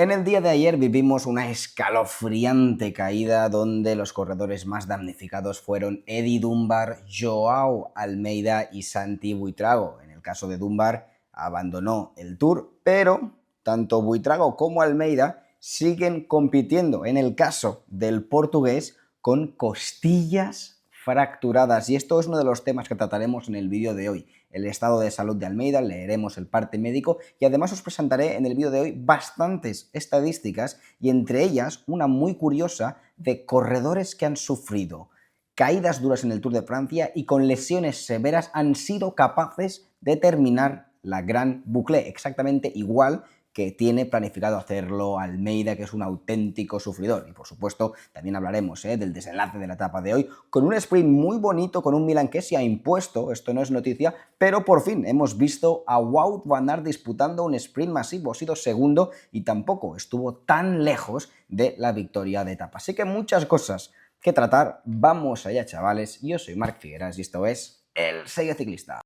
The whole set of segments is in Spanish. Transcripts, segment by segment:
En el día de ayer vivimos una escalofriante caída donde los corredores más damnificados fueron Eddie Dunbar, Joao Almeida y Santi Buitrago. En el caso de Dunbar abandonó el Tour, pero tanto Buitrago como Almeida siguen compitiendo. En el caso del portugués con costillas fracturadas, y esto es uno de los temas que trataremos en el vídeo de hoy. El estado de salud de Almeida, leeremos el parte médico y además os presentaré en el vídeo de hoy bastantes estadísticas y entre ellas una muy curiosa de corredores que han sufrido caídas duras en el Tour de Francia y con lesiones severas han sido capaces de terminar la Gran Boucle, exactamente igual que tiene planificado hacerlo Almeida, que es un auténtico sufridor. Y por supuesto también hablaremos del desenlace de la etapa de hoy, con un sprint muy bonito, con un Milan que se ha impuesto, esto no es noticia, pero por fin hemos visto a Wout van Aert disputando un sprint masivo, ha sido segundo y tampoco estuvo tan lejos de la victoria de etapa. Así que muchas cosas que tratar, vamos allá chavales, yo soy Marc Figueras y esto es El Sello Ciclista.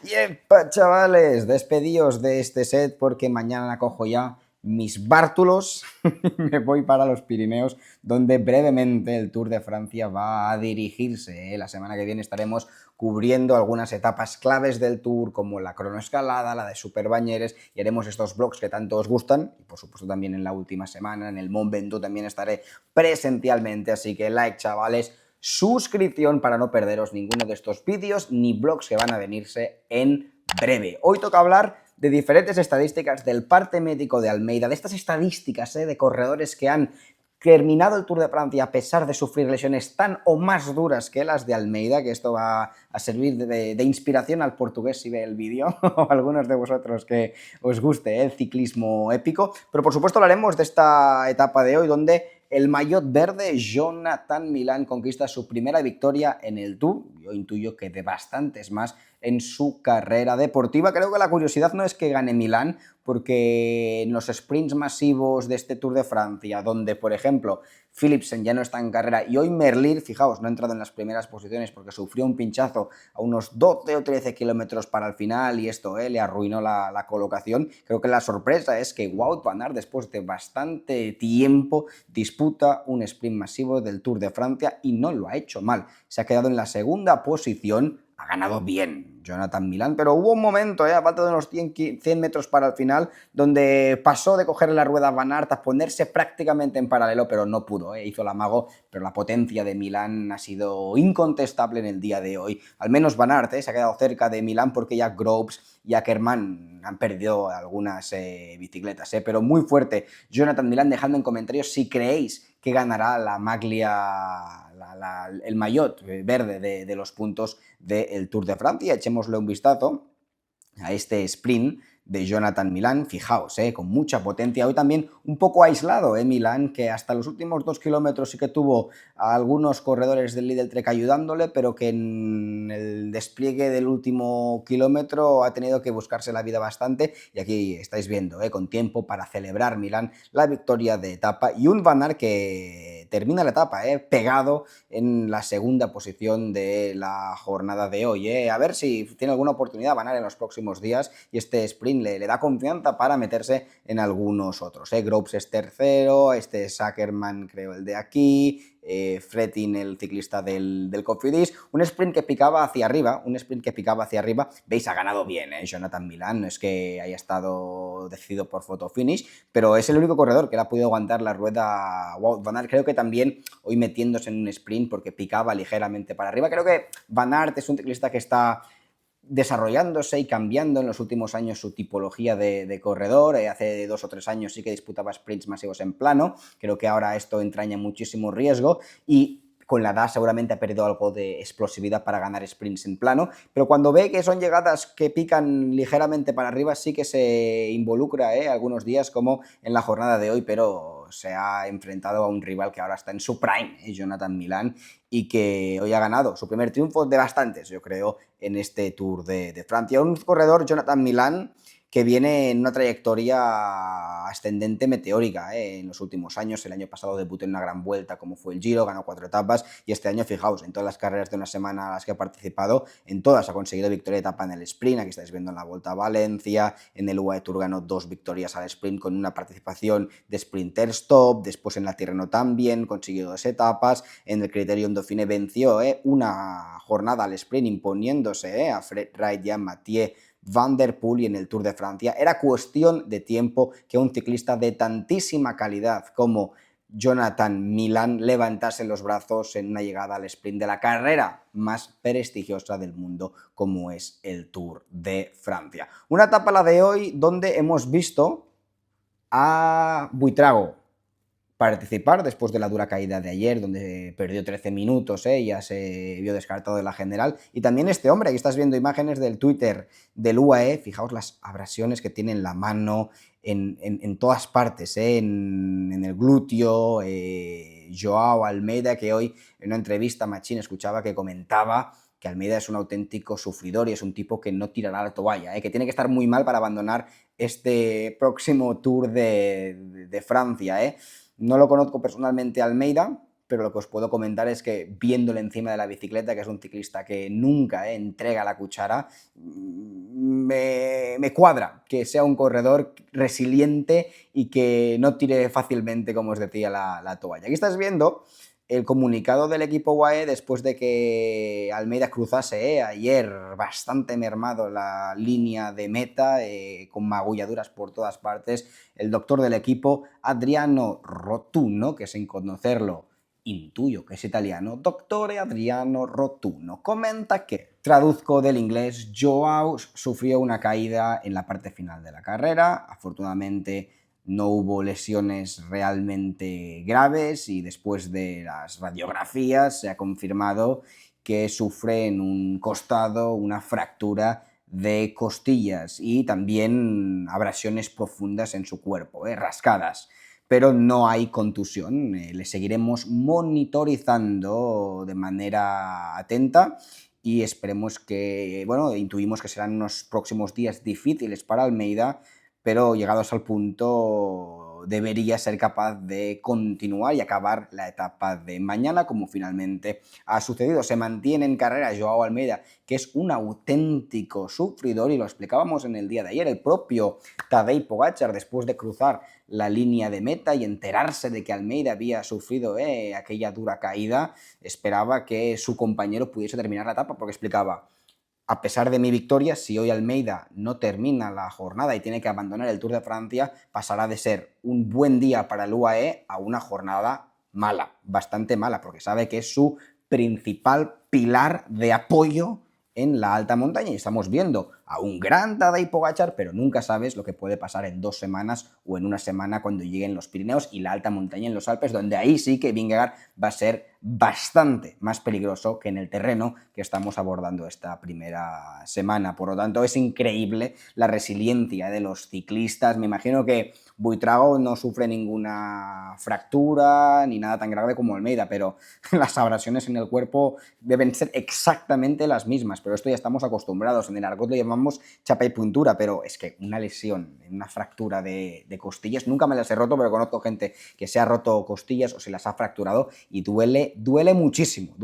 ¡Yepa, chavales! Despedíos de este set porque mañana cojo ya mis bártulos y me voy para los Pirineos, donde brevemente el Tour de Francia va a dirigirse. La semana que viene estaremos cubriendo algunas etapas claves del Tour, como la cronoescalada, la de Superbañeres, y haremos estos vlogs que tanto os gustan, y por supuesto también en la última semana, en el Mont Ventoux también estaré presencialmente, así que like, chavales, suscripción para no perderos ninguno de estos vídeos ni vlogs que van a venirse en breve. Hoy toca hablar de diferentes estadísticas del parte médico de Almeida, de estas estadísticas de corredores que han terminado el Tour de Francia a pesar de sufrir lesiones tan o más duras que las de Almeida, que esto va a servir de inspiración al portugués si ve el vídeo, o a algunos de vosotros que os guste el ciclismo épico, pero por supuesto hablaremos de esta etapa de hoy donde el maillot verde, Jonathan Milán, conquista su primera victoria en el Tour. Yo intuyo que de bastantes más en su carrera deportiva. Creo que la curiosidad no es que gane Milán, porque en los sprints masivos de este Tour de Francia, donde, por ejemplo, Philipsen ya no está en carrera y hoy Merlier, fijaos, no ha entrado en las primeras posiciones porque sufrió un pinchazo a unos 12 o 13 kilómetros para el final y esto le arruinó la colocación. Creo que la sorpresa es que Wout van Aert, después de bastante tiempo, disputa un sprint masivo del Tour de Francia y no lo ha hecho mal. Se ha quedado en la segunda posición. Ha ganado bien Jonathan Milán, pero hubo un momento, a falta de unos 100 metros para el final, donde pasó de cogerle la rueda a Van Aert a ponerse prácticamente en paralelo, pero no pudo, hizo el amago, pero la potencia de Milán ha sido incontestable en el día de hoy. Al menos Van Aert se ha quedado cerca de Milán porque ya Groves y Ackermann han perdido algunas bicicletas, pero muy fuerte Jonathan Milán, dejando en comentarios si creéis que ganará la maglia, el maillot verde de los puntos del Tour de Francia. Echémosle un vistazo a este sprint de Jonathan Milán, fijaos, con mucha potencia, hoy también un poco aislado, Milán, que hasta los últimos 2 kilómetros sí que tuvo a algunos corredores del Lidl Trek ayudándole, pero que en el despliegue del último kilómetro ha tenido que buscarse la vida bastante, y aquí estáis viendo, con tiempo para celebrar Milán la victoria de etapa, y un Van Aert que termina la etapa, pegado en la segunda posición de la jornada de hoy, a ver si tiene alguna oportunidad Van Aert en los próximos días, y este sprint le da confianza para meterse en algunos otros. Groves es tercero, este es Ackermann, creo, el de aquí, Frettin, el ciclista del Cofidis, un sprint que picaba hacia arriba, veis, ha ganado bien, Jonathan Milán, no es que haya estado decidido por photo finish, pero es el único corredor que le ha podido aguantar la rueda a Wout van Aert. Creo que también hoy metiéndose en un sprint porque picaba ligeramente para arriba. Creo que Van Aert es un ciclista que está desarrollándose y cambiando en los últimos años su tipología de corredor. Hace 2 o 3 años sí que disputaba sprints masivos en plano, creo que ahora esto entraña muchísimo riesgo y con la edad seguramente ha perdido algo de explosividad para ganar sprints en plano, pero cuando ve que son llegadas que pican ligeramente para arriba sí que se involucra algunos días, como en la jornada de hoy, pero se ha enfrentado a un rival que ahora está en su prime, Jonathan Milán, y que hoy ha ganado su primer triunfo de bastantes, yo creo, en este Tour de Francia. Un corredor, Jonathan Milán, que viene en una trayectoria ascendente meteórica en los últimos años. El año pasado debutó en una gran vuelta como fue el Giro, ganó 4 etapas y este año, fijaos, en todas las carreras de una semana a las que ha participado, en todas ha conseguido victoria de etapa en el sprint. Aquí estáis viendo en la Volta a Valencia, en el UAE Tour ganó 2 victorias al sprint con una participación de sprinter top, después en la Tirreno también consiguió 2 etapas, en el Criterium Dauphiné venció una jornada al sprint imponiéndose a Fred Wright y a Mathieu Van der Poel, y en el Tour de Francia era cuestión de tiempo que un ciclista de tantísima calidad como Jonathan Milan levantase los brazos en una llegada al sprint de la carrera más prestigiosa del mundo, como es el Tour de Francia. Una etapa, la de hoy, donde hemos visto a Buitrago participar después de la dura caída de ayer, donde perdió 13 minutos, ya se vio descartado de la general. Y también este hombre, aquí estás viendo imágenes del Twitter del UAE, fijaos las abrasiones que tiene en la mano, en todas partes, en el glúteo. Joao Almeida, que hoy en una entrevista Machín escuchaba que comentaba que Almeida es un auténtico sufridor y es un tipo que no tirará la toalla, que tiene que estar muy mal para abandonar este próximo Tour de Francia. No lo conozco personalmente a Almeida, pero lo que os puedo comentar es que viéndole encima de la bicicleta, que es un ciclista que nunca entrega la cuchara, me cuadra que sea un corredor resiliente y que no tire fácilmente, como os decía, la toalla. Aquí estás viendo el comunicado del equipo UAE después de que Almeida cruzase ayer bastante mermado la línea de meta, con magulladuras por todas partes. El doctor del equipo, Adriano Rotuno, que sin conocerlo intuyo que es italiano, doctor Adriano Rotuno, comenta que, traduzco del inglés, Joao sufrió una caída en la parte final de la carrera. Afortunadamente no hubo lesiones realmente graves y después de las radiografías se ha confirmado que sufre en un costado una fractura de costillas y también abrasiones profundas en su cuerpo, rascadas, pero no hay contusión. Le seguiremos monitorizando de manera atenta y esperemos que, intuimos que serán unos próximos días difíciles para Almeida, pero llegados al punto debería ser capaz de continuar y acabar la etapa de mañana, como finalmente ha sucedido. Se mantiene en carrera Joao Almeida, que es un auténtico sufridor, y lo explicábamos en el día de ayer. El propio Tadej Pogačar, después de cruzar la línea de meta y enterarse de que Almeida había sufrido aquella dura caída, esperaba que su compañero pudiese terminar la etapa, porque explicaba: a pesar de mi victoria, si hoy Almeida no termina la jornada y tiene que abandonar el Tour de Francia, pasará de ser un buen día para el UAE a una jornada mala, bastante mala, porque sabe que es su principal pilar de apoyo en la alta montaña, y estamos viendo a un gran Tadej Pogačar, pero nunca sabes lo que puede pasar en 2 semanas o en una semana cuando lleguen los Pirineos y la alta montaña en los Alpes, donde ahí sí que Vingegaard va a ser bastante más peligroso que en el terreno que estamos abordando esta primera semana. Por lo tanto, es increíble la resiliencia de los ciclistas. Me imagino que Buitrago no sufre ninguna fractura ni nada tan grave como Almeida, pero las abrasiones en el cuerpo deben ser exactamente las mismas, pero esto ya estamos acostumbrados. En el argot lo llamamos chapa y puntura, pero es que una lesión, una fractura de costillas, nunca me las he roto, pero conozco gente que se ha roto costillas o se las ha fracturado y duele muchísimo,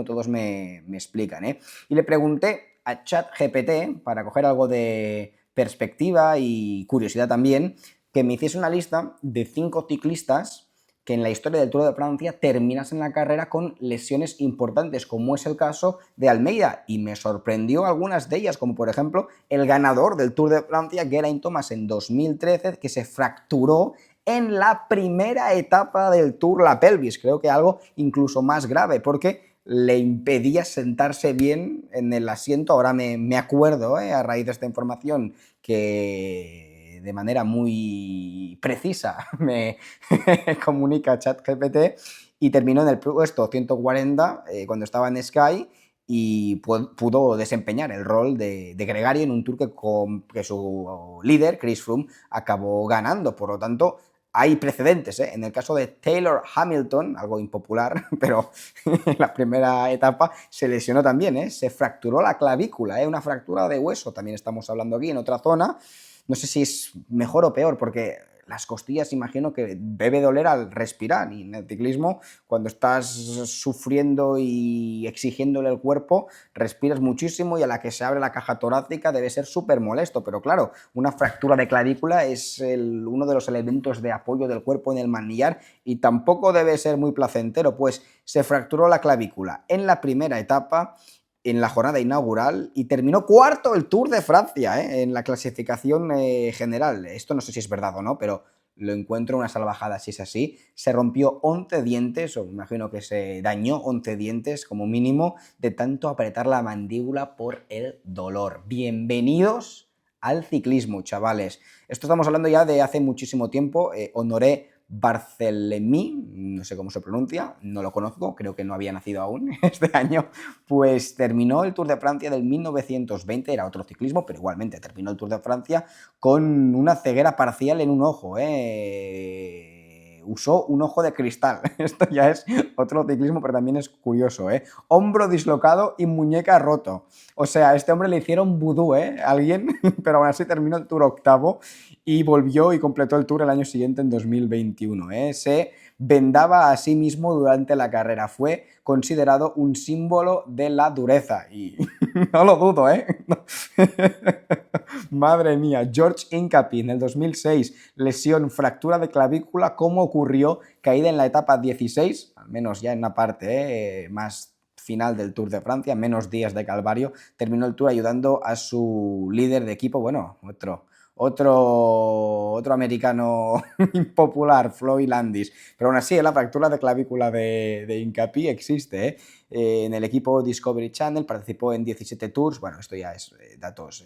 todos me explican. Y le pregunté a ChatGPT, para coger algo de perspectiva y curiosidad también, que me hiciese una lista de 5 ciclistas que en la historia del Tour de Francia terminasen la carrera con lesiones importantes, como es el caso de Almeida, y me sorprendió algunas de ellas, como por ejemplo el ganador del Tour de Francia, Geraint Thomas, en 2013, que se fracturó en la primera etapa del Tour la pelvis. Creo que algo incluso más grave, porque le impedía sentarse bien en el asiento. Ahora me acuerdo, a raíz de esta información, que de manera muy precisa me comunica ChatGPT, y terminó en el puesto 140 cuando estaba en Sky, y pudo desempeñar el rol de gregario en un Tour que su líder, Chris Froome, acabó ganando. Por lo tanto, hay precedentes. En el caso de Taylor Hamilton, algo impopular, pero en la primera etapa se lesionó también, se fracturó la clavícula, una fractura de hueso, también estamos hablando aquí en otra zona. no sé si es mejor o peor, porque las costillas imagino que debe doler al respirar, y en el ciclismo, cuando estás sufriendo y exigiéndole al cuerpo, respiras muchísimo y a la que se abre la caja torácica debe ser súper molesto, pero claro, una fractura de clavícula es uno de los elementos de apoyo del cuerpo en el manillar y tampoco debe ser muy placentero, pues se fracturó la clavícula en la primera etapa, en la jornada inaugural, y terminó cuarto el Tour de Francia, en la clasificación general. Esto no sé si es verdad o no, pero lo encuentro una salvajada si es así. Se rompió 11 dientes, o me imagino que se dañó 11 dientes como mínimo, de tanto apretar la mandíbula por el dolor. Bienvenidos al ciclismo, chavales. Esto estamos hablando ya de hace muchísimo tiempo. Honoré Barthélemy, no sé cómo se pronuncia, no lo conozco, creo que no había nacido aún este año, pues terminó el Tour de Francia del 1920, era otro ciclismo, pero igualmente terminó el Tour de Francia con una ceguera parcial en un ojo, usó un ojo de cristal. Esto ya es otro ciclismo, pero también es curioso, hombro dislocado y muñeca roto. O sea, a este hombre le hicieron vudú, alguien, pero aún así terminó el Tour octavo y volvió y completó el Tour el año siguiente, en 2021. Se vendaba a sí mismo durante la carrera. Fue considerado un símbolo de la dureza. Y no lo dudo, No. Madre mía. George Hincapie en el 2006. Lesión, fractura de clavícula. ¿Cómo ocurrió? Caída en la etapa 16, al menos ya en una parte más final del Tour de Francia, menos días de calvario. Terminó el Tour ayudando a su líder de equipo, bueno, otro americano impopular, Floyd Landis. Pero aún así, la fractura de clavícula de Hincapie existe. En el equipo Discovery Channel participó en 17 tours. Bueno, esto ya es datos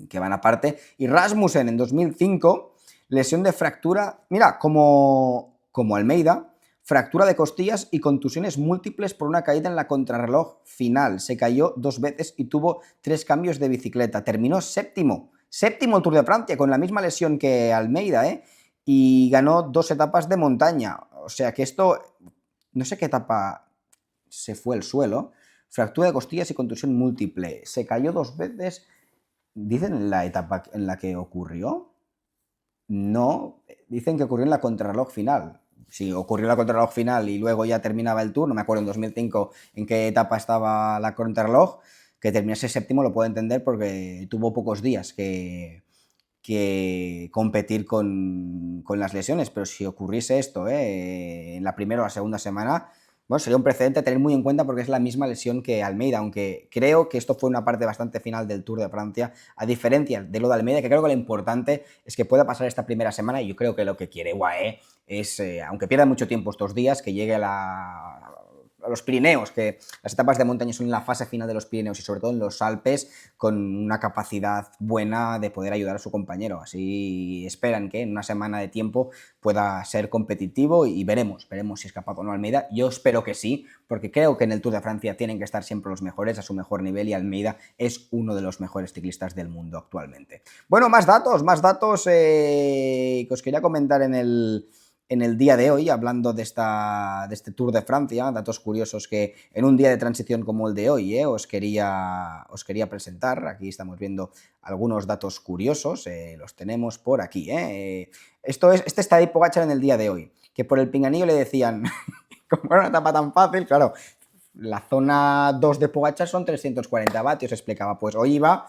que van aparte. Y Rasmussen en 2005, lesión de fractura, mira, como Almeida, fractura de costillas y contusiones múltiples por una caída en la contrarreloj final. Se cayó 2 veces y tuvo 3 cambios de bicicleta. Terminó séptimo el Tour de Francia, con la misma lesión que Almeida, y ganó 2 etapas de montaña. O sea que esto, no sé qué etapa se fue el suelo. Fractura de costillas y contusión múltiple. Se cayó 2 veces. ¿Dicen la etapa en la que ocurrió? No, dicen que ocurrió en la contrarreloj final. Si ocurrió en la contrarreloj final y luego ya terminaba el Tour, no me acuerdo en 2005 en qué etapa estaba la contrarreloj, que terminase séptimo lo puedo entender porque tuvo pocos días que competir con las lesiones, pero si ocurriese esto en la primera o la segunda semana, bueno, sería un precedente a tener muy en cuenta porque es la misma lesión que Almeida, aunque creo que esto fue una parte bastante final del Tour de Francia, a diferencia de lo de Almeida, que creo que lo importante es que pueda pasar esta primera semana, y yo creo que lo que quiere UAE es, aunque pierda mucho tiempo estos días, que llegue a los Pirineos, que las etapas de montaña son en la fase final de los Pirineos y sobre todo en los Alpes, con una capacidad buena de poder ayudar a su compañero. Así esperan que en una semana de tiempo pueda ser competitivo y veremos si es capaz o no Almeida. Yo espero que sí, porque creo que en el Tour de Francia tienen que estar siempre los mejores a su mejor nivel, y Almeida es uno de los mejores ciclistas del mundo actualmente. Bueno, más datos que os quería comentar en el día de hoy, hablando de este Tour de Francia, datos curiosos que en un día de transición como el de hoy os quería presentar. Aquí estamos viendo algunos datos curiosos, los tenemos por aquí. Este está de Pogačar en el día de hoy, que por el Pinganillo le decían, como era una etapa tan fácil, claro, la zona 2 de Pogačar son 340 vatios, explicaba, pues hoy iba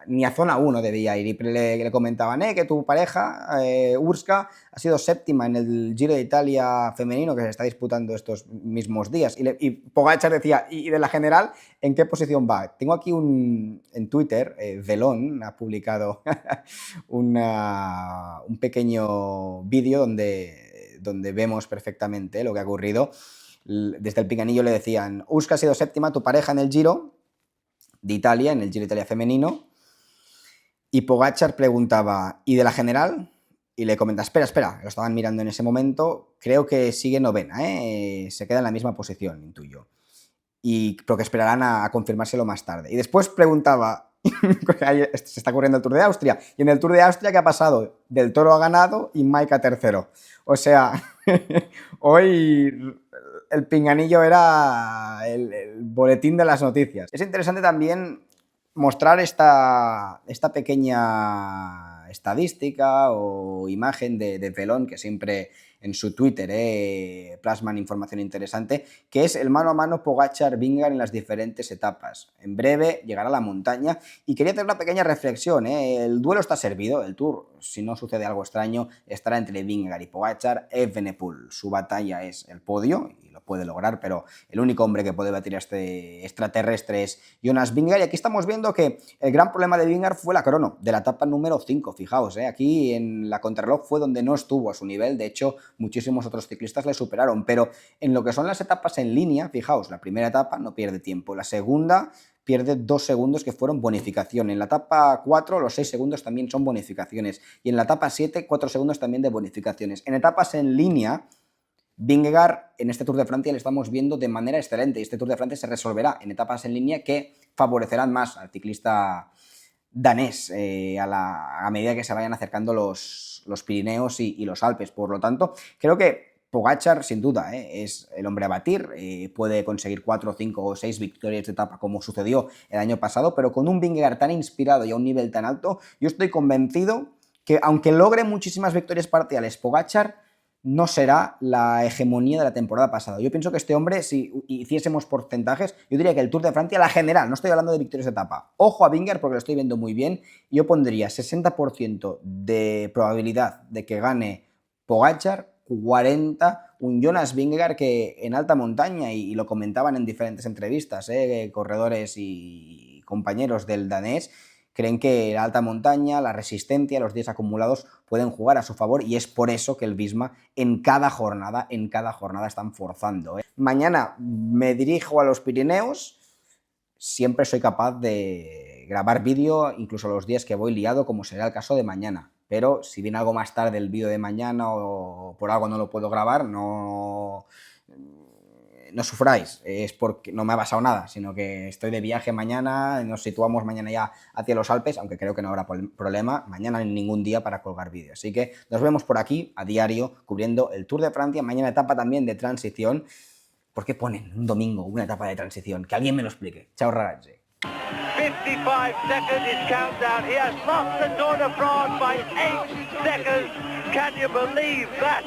ni a zona 1 debía ir, y le comentaban que tu pareja, Urska, ha sido séptima en el Giro de Italia femenino que se está disputando estos mismos días, y Pogačar decía, ¿y de la general en qué posición va? Tengo aquí en Twitter, Delon ha publicado un pequeño vídeo donde vemos perfectamente lo que ha ocurrido. Desde el Pinganillo le decían, Urska ha sido séptima, tu pareja en el Giro de Italia, en el Giro de Italia femenino. Y Pogačar preguntaba, ¿y de la general? Y le comenta, espera, lo estaban mirando en ese momento, creo que sigue novena, se queda en la misma posición, intuyo. Pero que esperarán a confirmárselo más tarde. Y después preguntaba, se está corriendo el Tour de Austria, y en el Tour de Austria, ¿qué ha pasado? Del Toro ha ganado y Maika tercero. O sea, hoy el Pinganillo era el boletín de las noticias. Es interesante también mostrar esta pequeña estadística o imagen de Pelón, que siempre en su Twitter plasman información interesante, que es el mano a mano Pogačar-Vingegaard en las diferentes etapas. En breve llegará a la montaña y quería hacer una pequeña reflexión. El duelo está servido, el Tour, si no sucede algo extraño, estará entre Vingegaard y Pogačar. Evenepoel, su batalla es el podio y lo puede lograr, pero el único hombre que puede batir a este extraterrestre es Jonas Vingegaard. Y aquí estamos viendo que el gran problema de Vingegaard fue la crono de la etapa número 5. Fijaos, aquí en la contrarreloj fue donde no estuvo a su nivel. De hecho, muchísimos otros ciclistas le superaron, pero en lo que son las etapas en línea, fijaos, la primera etapa no pierde tiempo, la segunda pierde 2 segundos que fueron bonificación. En la etapa 4 los 6 segundos también son bonificaciones y en la etapa 7 4 segundos también de bonificaciones. En etapas en línea, Vingegaard en este Tour de Francia le estamos viendo de manera excelente y este Tour de Francia se resolverá en etapas en línea que favorecerán más al ciclista danés a medida que se vayan acercando los Pirineos y los Alpes. Por lo tanto, creo que Pogačar, sin duda, es el hombre a batir, puede conseguir 4, 5 o 6 victorias de etapa como sucedió el año pasado, pero con un Vingegaard tan inspirado y a un nivel tan alto, yo estoy convencido que aunque logre muchísimas victorias parciales, Pogačar no será la hegemonía de la temporada pasada. Yo pienso que este hombre, si hiciésemos porcentajes, yo diría que el Tour de Francia, la general, no estoy hablando de victorias de etapa. Ojo a Vingegaard porque lo estoy viendo muy bien. Yo pondría 60% de probabilidad de que gane Pogačar, 40 un Jonas Vingegaard que en alta montaña, y lo comentaban en diferentes entrevistas, corredores y compañeros del danés, creen que la alta montaña, la resistencia, los días acumulados pueden jugar a su favor y es por eso que el Visma en cada jornada están forzando. Mañana me dirijo a los Pirineos, siempre soy capaz de grabar vídeo, incluso los días que voy liado, como será el caso de mañana. Pero si viene algo más tarde el vídeo de mañana o por algo no lo puedo grabar, no sufráis, es porque no me ha pasado nada, sino que estoy de viaje mañana, nos situamos mañana ya hacia los Alpes, aunque creo que no habrá problema, mañana en ningún día para colgar vídeo. Así que nos vemos por aquí a diario cubriendo el Tour de Francia, mañana etapa también de transición. ¿Por qué ponen un domingo una etapa de transición? Que alguien me lo explique. Chao, ragazzi. 55 seconds is countdown. He has lost the Tour de France by 8 seconds. Can you believe that?